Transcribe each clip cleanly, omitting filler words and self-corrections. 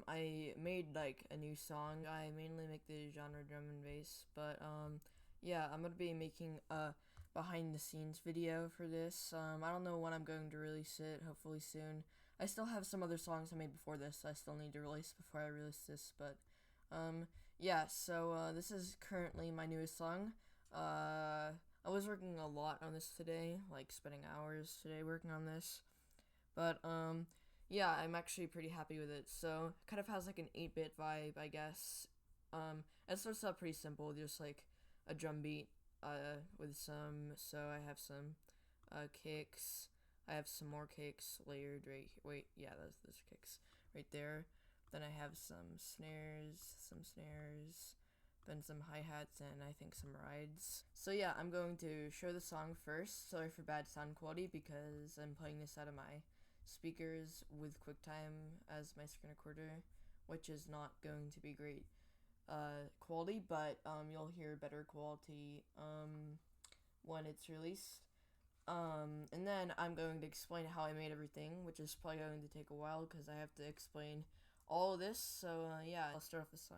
I made like a new song. I mainly make the genre drum and bass, but yeah, I'm gonna be making a behind the scenes video for this. I don't know when I'm going to release it. Hopefully soon. I still have some other songs I made before this. I still need to release before I release this, but yeah. So this is currently my newest song. I was working a lot on this today, like spending hours today working on this. But yeah, I'm actually pretty happy with it. So it kind of has like an 8-bit vibe, I guess. It starts out pretty simple, just like a drum beat with some. So I have some kicks. I have some more kicks layered right here. Wait, yeah, those are kicks right there. Then I have some snares, then some hi-hats, and I think some rides. So yeah, I'm going to show the song first. Sorry for bad sound quality because I'm playing this out of my speakers with QuickTime as my screen recorder, which is not going to be great quality, but you'll hear better quality when it's released. And then I'm going to explain how I made everything, which is probably going to take a while because I have to explain all of this. So yeah, I'll start off the song.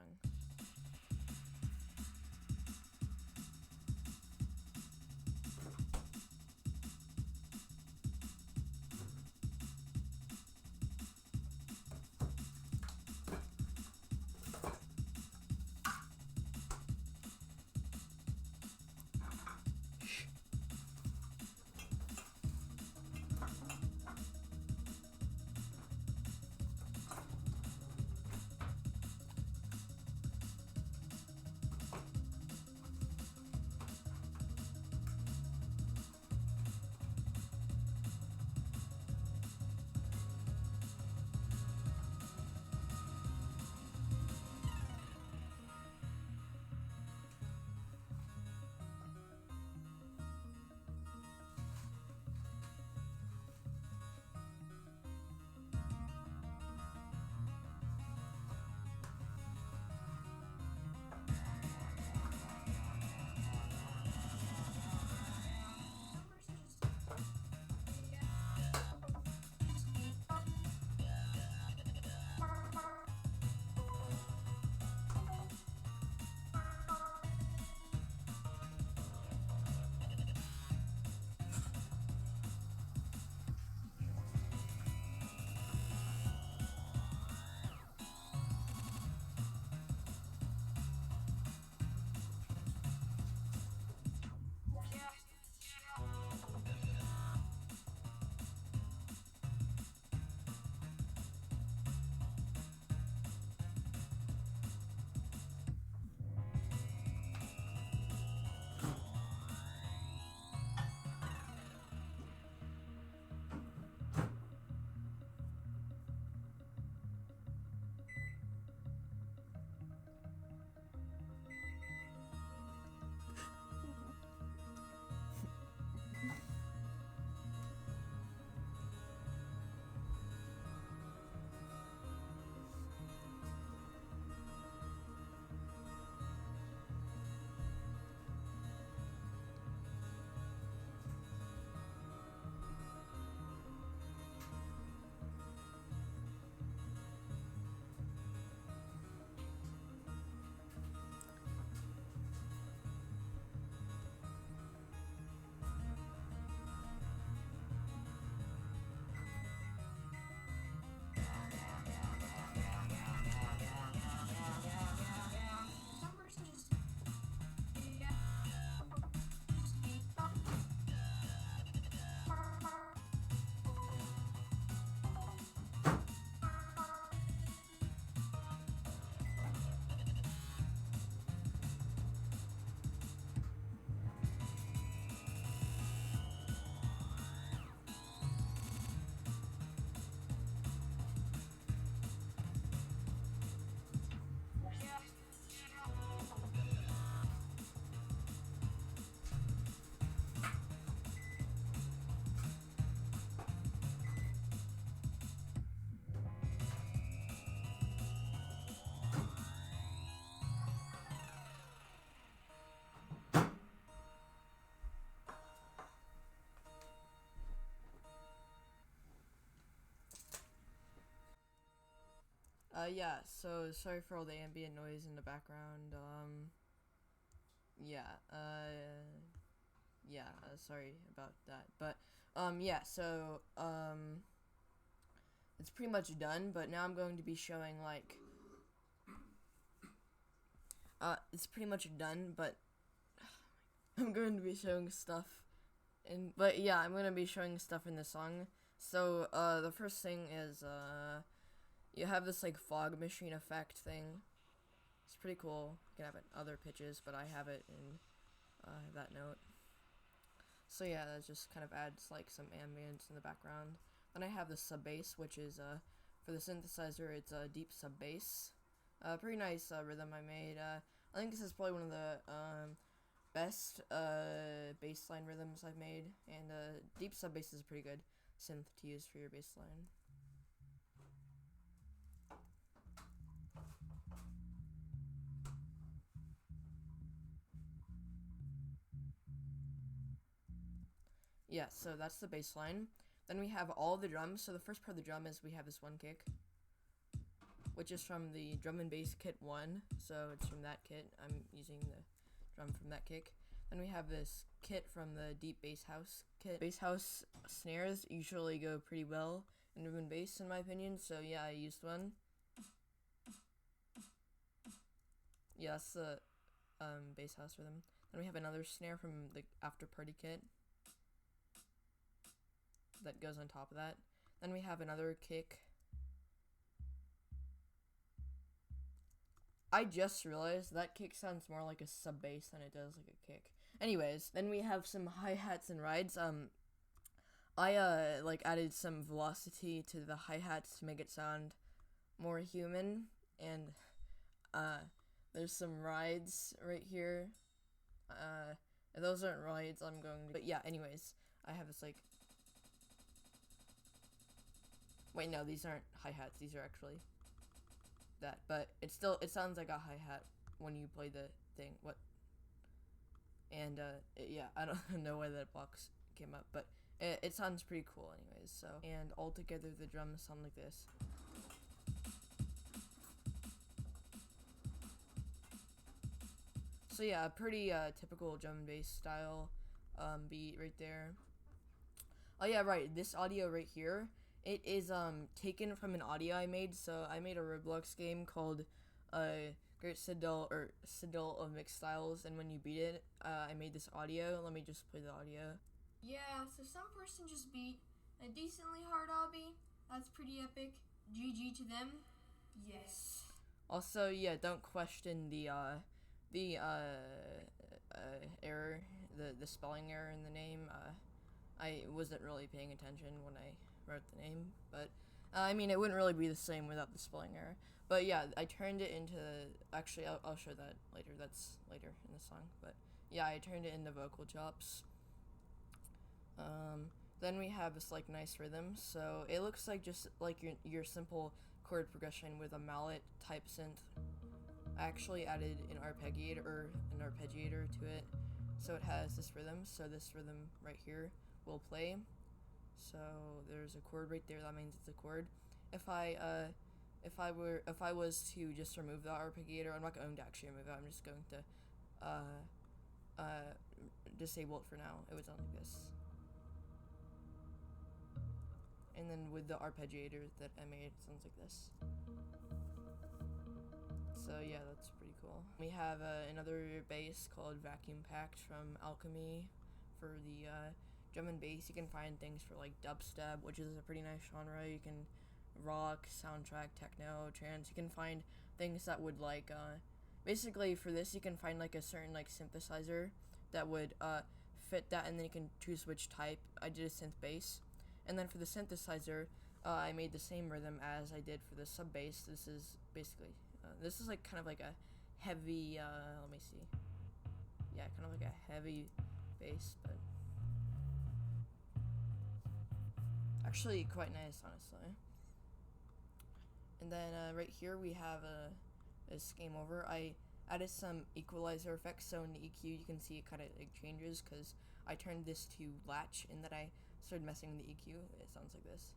Yeah, so sorry for all the ambient noise in the background. Yeah, sorry about that. But, yeah, so, it's pretty much done, but now I'm going to be showing, like, it's pretty much done, but I'm going to be showing stuff but yeah, I'm going to be showing stuff in the song. So, the first thing is, you have this, like, fog machine effect thing. It's pretty cool. You can have it in other pitches, but I have it in, that note. So yeah, that just kind of adds, like, some ambience in the background. Then I have the sub bass, which is, for the synthesizer, it's a deep sub bass. Pretty nice, rhythm I made. I think this is probably one of the, best, bass line rhythms I've made, and, deep sub bass is a pretty good synth to use for your bass line. Yeah, so that's the bass line. Then we have all the drums. So the first part of the drum is we have this one kick, which is from the drum and bass kit 1. So it's from that kit. I'm using the drum from that kick. Then we have this kit from the deep bass house kit. Bass house snares usually go pretty well in rhythm and bass, in my opinion. So yeah, I used one. Yeah, that's the bass house rhythm. Then we have another snare from the after party kit that goes on top of that. Then we have another kick. I just realized that kick sounds more like a sub bass than it does like a kick. Anyways, then we have some hi-hats and rides. I like added some velocity to the hi-hats to make it sound more human, and there's some rides right here. If those aren't rides, I'm going to, but yeah, anyways, I have this, like, wait, no, these aren't hi-hats, these are actually that, but it sounds like a hi-hat when you play the thing. What? And yeah, I don't know why that box came up, but it sounds pretty cool anyways. So, and all together the drums sound like this. So yeah, a pretty typical drum and bass style beat right there. Oh yeah, right, this audio right here, it is taken from an audio I made. So I made a Roblox game called Great Citadel of Mixed Styles, and when you beat it, I made this audio. Let me just play the audio. Yeah, so some person just beat a decently hard obby. That's pretty epic. GG to them. Yes. Also, yeah, don't question the error, the spelling error in the name. I wasn't really paying attention when I wrote the name, but I mean, it wouldn't really be the same without the spelling error. But yeah, I turned it into, actually, I'll show that later. That's later in the song. But yeah, I turned it into vocal chops. Then we have this, like, nice rhythm. So it looks like just like your simple chord progression with a mallet type synth. I actually added an arpeggiator to it, so it has this rhythm. So this rhythm right here will play. So there's a chord right there. That means it's a chord. If I was to just remove the arpeggiator, I'm not going to actually remove it. I'm just going to disable it for now. It would sound like this. And then with the arpeggiator that I made, it sounds like this. So yeah, that's pretty cool. We have another bass called Vacuum Packed from Alchemy for the drum and bass. You can find things for, like, dubstep, which is a pretty nice genre. You can rock, soundtrack, techno, trance. You can find things that would, like, basically for this you can find, like, a certain, like, synthesizer that would fit that, and then you can choose which type. I did a synth bass. And then for the synthesizer, I made the same rhythm as I did for the sub bass. This is basically, this is, like, kind of like a heavy, let me see. Yeah, kind of like a heavy bass, but actually quite nice, honestly. And then right here we have this game over. I added some equalizer effects, so in the EQ you can see it kind of, like, changes because I turned this to latch, and then I started messing with the EQ. It sounds like this.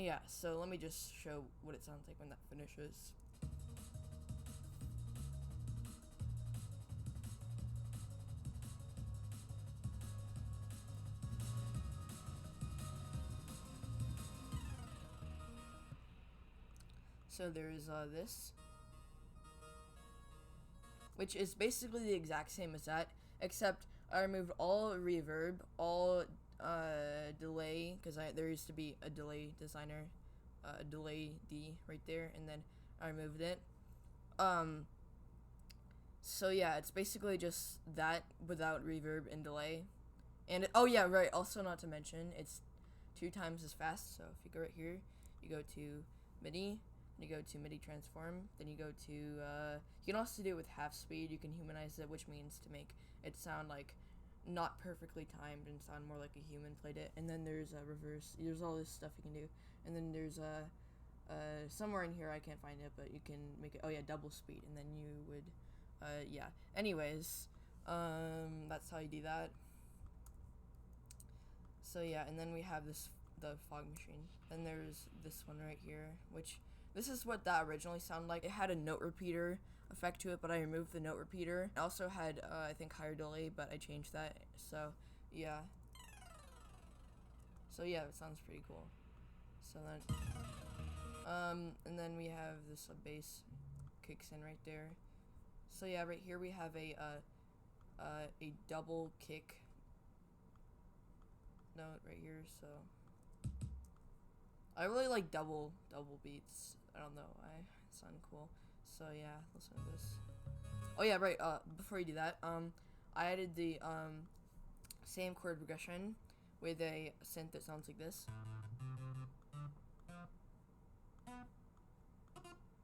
yeah, so let me just show what it sounds like when that finishes. So there's this, which is basically the exact same as that, except I removed all reverb, all delay, because there used to be a delay designer, a delay D right there, and then I removed it. So yeah, it's basically just that without reverb and delay. And oh yeah, right, also not to mention, it's 2 times as fast. So if you go right here, you go to MIDI, you go to MIDI transform, then you go to, you can also do it with half speed. You can humanize it, which means to make it sound like not perfectly timed and sound more like a human played it. And then there's a reverse, there's all this stuff you can do. And then there's somewhere in here, I can't find it, but you can make it, oh yeah, double speed, and then you would, yeah. Anyways, that's how you do that. So yeah, and then we have the fog machine. Then there's this one right here, which this is what that originally sounded like. It had a note repeater effect to it, but I removed the note repeater. It also had, I think, higher delay, but I changed that. So yeah. So yeah, it sounds pretty cool. So then, and then we have this bass kicks in right there. So yeah, right here we have a double kick note right here. So I really like double beats. I don't know why, it sounded cool. So yeah, listen to this. Oh yeah, right. Before you do that, I added the same chord progression with a synth that sounds like this.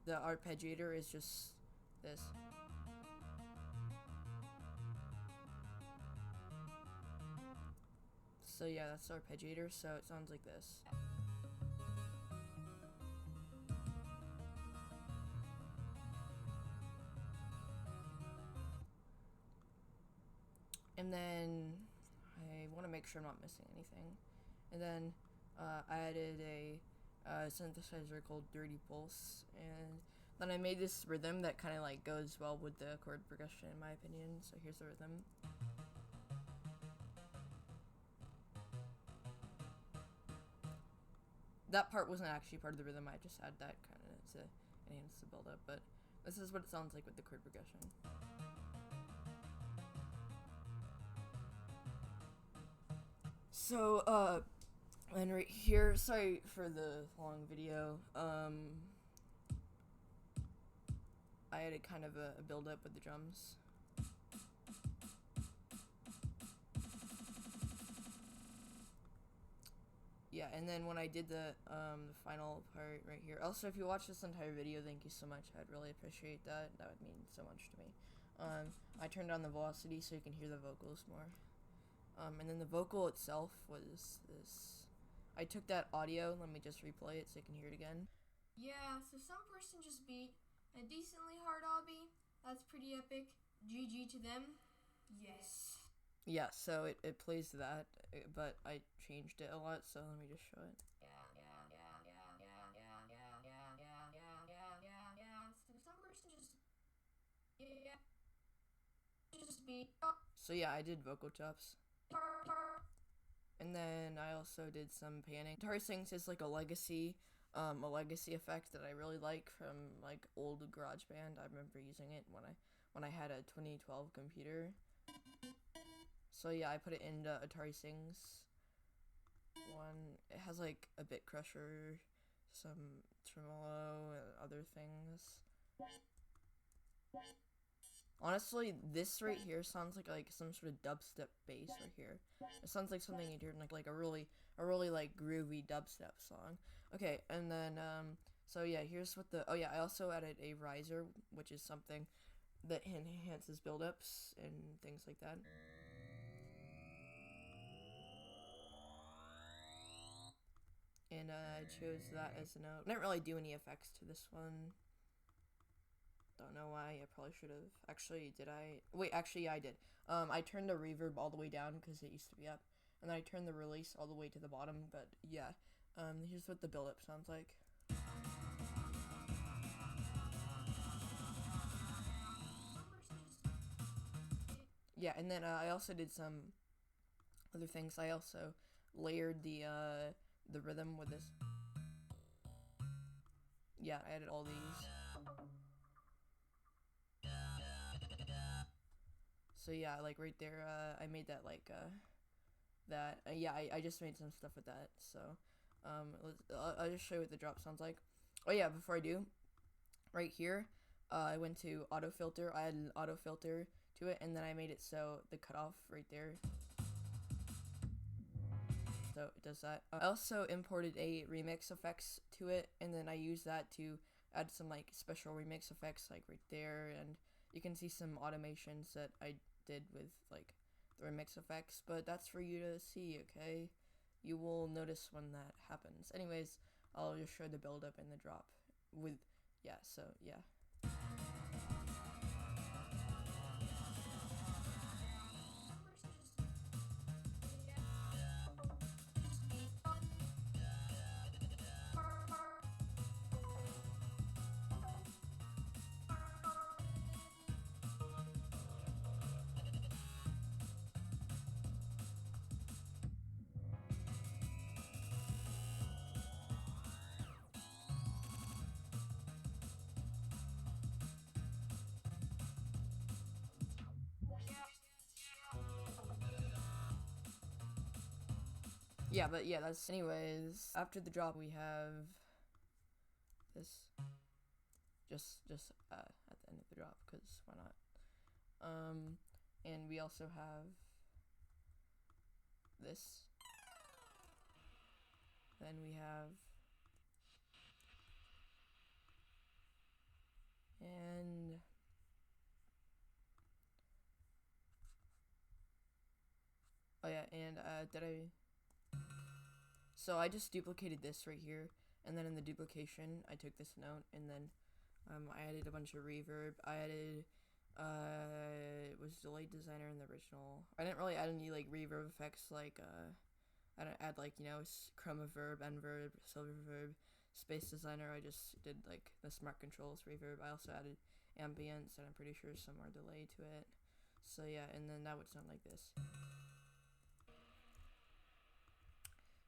The arpeggiator is just this. So yeah, that's the arpeggiator, so it sounds like this. And then I want to make sure I'm not missing anything. And then I added a synthesizer called Dirty Pulse, and then I made this rhythm that kind of like goes well with the chord progression in my opinion. So here's the rhythm. That part wasn't actually part of the rhythm, I just added that kind of to enhance the build up, but this is what it sounds like with the chord progression. So, and right here, sorry for the long video, I added kind of a build up with the drums. Yeah, and then when I did the final part right here, also if you watch this entire video, thank you so much, I'd really appreciate that, that would mean so much to me. I turned on the velocity so you can hear the vocals more. And then the vocal itself was this. I took that audio, let me just replay it so you can hear it again. Yeah, so some person just beat a decently hard obby. That's pretty epic. GG to them. Yes. Yeah, so it plays that, but I changed it a lot, so let me just show it. So some person just beat. So yeah, I did vocal chops. And then I also did some panning. Guitar Sings is like a legacy effect that I really like from like old GarageBand. I remember using it when I had a 2012 computer. So yeah, I put it into Atari Sings. It has like a bit crusher, some tremolo, and other things. Honestly, this right here sounds like some sort of dubstep bass right here. It sounds like something you'd hear in like a really like groovy dubstep song. Okay, and then so yeah, here's what oh yeah, I also added a riser, which is something that enhances buildups and things like that. And I chose that as a note. I didn't really do any effects to this one. Don't know why. I probably should have. Actually, did I? Wait, actually, yeah, I did. I turned the reverb all the way down because it used to be up, and then I turned the release all the way to the bottom. But yeah, Here's what the build-up sounds like. Yeah, and then I also did some other things. I also layered the rhythm with this. Yeah, I added all these. So yeah, like right there, I made that like that. Yeah, I just made some stuff with that. So I'll just show you what the drop sounds like. Oh yeah, before I do, right here, I went to auto filter. I added an auto filter to it, and then I made it so the cutoff right there. So it does that. I also imported a remix effects to it, and then I used that to add some like special remix effects like right there, and you can see some automations that I did with like the remix effects, but that's for you to see, okay? You will notice when that happens. Anyways, I'll just show the build up and the drop with, yeah, so yeah. Yeah, but yeah, that's anyways. After the drop, we have this. Just at the end of the drop, because why not? And we also have this. Then we have, and oh yeah, and so I just duplicated this right here, and then in the duplication, I took this note, and then I added a bunch of reverb. I added, it was delayed designer in the original. I didn't really add any like reverb effects like I don't add like, you know, chroma verb, end verb, silver verb, space designer. I just did like the smart controls reverb. I also added ambience, and I'm pretty sure some more delay to it. So yeah, and then that would sound like this.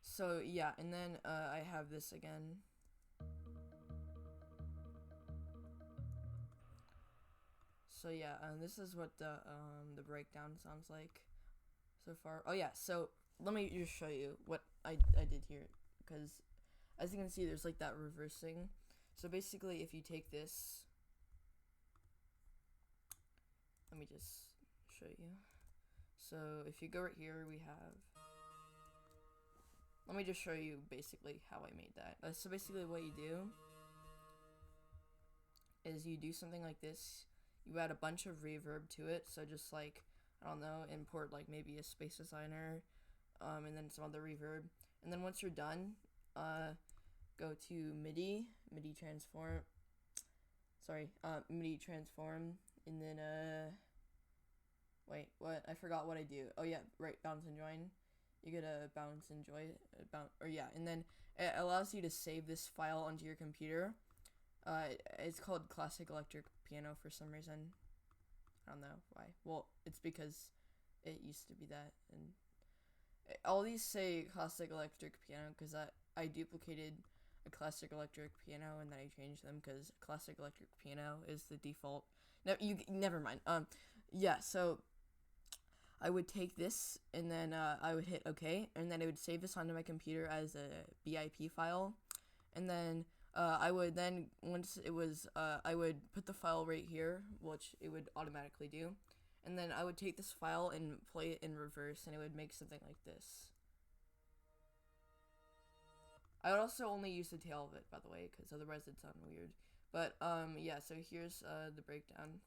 So yeah, and then I have this again. So yeah, this is what the breakdown sounds like so far. Oh yeah, so let me just show you what I did here, because as you can see, there's like that reversing. So basically, if you take this, let me just show you. So if you go right here, we have, let me just show you basically how I made that. So basically what you do is you do something like this. You add a bunch of reverb to it. So just like, I don't know, import like maybe a space designer, and then some other reverb. And then once you're done, go to MIDI transform. Sorry, MIDI transform, and then wait, what? I forgot what I do. Oh yeah, right, bounce and join. You gotta bounce and join, or yeah, and then it allows you to save this file onto your computer. It's called Classic Electric Piano for some reason. I don't know why. Well, it's because it used to be that, and all these say Classic Electric Piano because I duplicated a Classic Electric Piano, and then I changed them because Classic Electric Piano is the default. No, you never mind. Yeah, so I would take this, and then I would hit OK, and then it would save this onto my computer as a BIP file, and then I would then, once it was, I would put the file right here, which it would automatically do, and then I would take this file and play it in reverse, and it would make something like this. I would also only use the tail of it, by the way, because otherwise it'd sound weird. But, yeah, so here's the breakdown.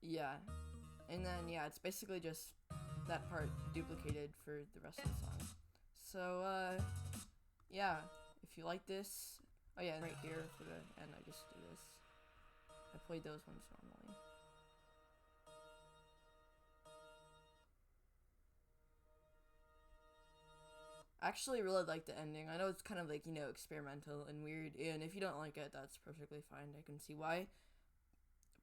Yeah, and then, yeah, it's basically just that part duplicated for the rest of the song. So, yeah, if you like this, oh yeah, right here for the end, I just do this. I played those ones normally. I actually really like the ending. I know it's kind of like, you know, experimental and weird, and if you don't like it, that's perfectly fine. I can see why.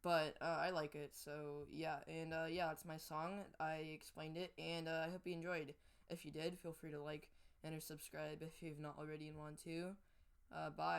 But I like it, so yeah. And yeah, that's my song. I explained it, and I hope you enjoyed. If you did, feel free to like and or subscribe if you've not already and want to. Bye.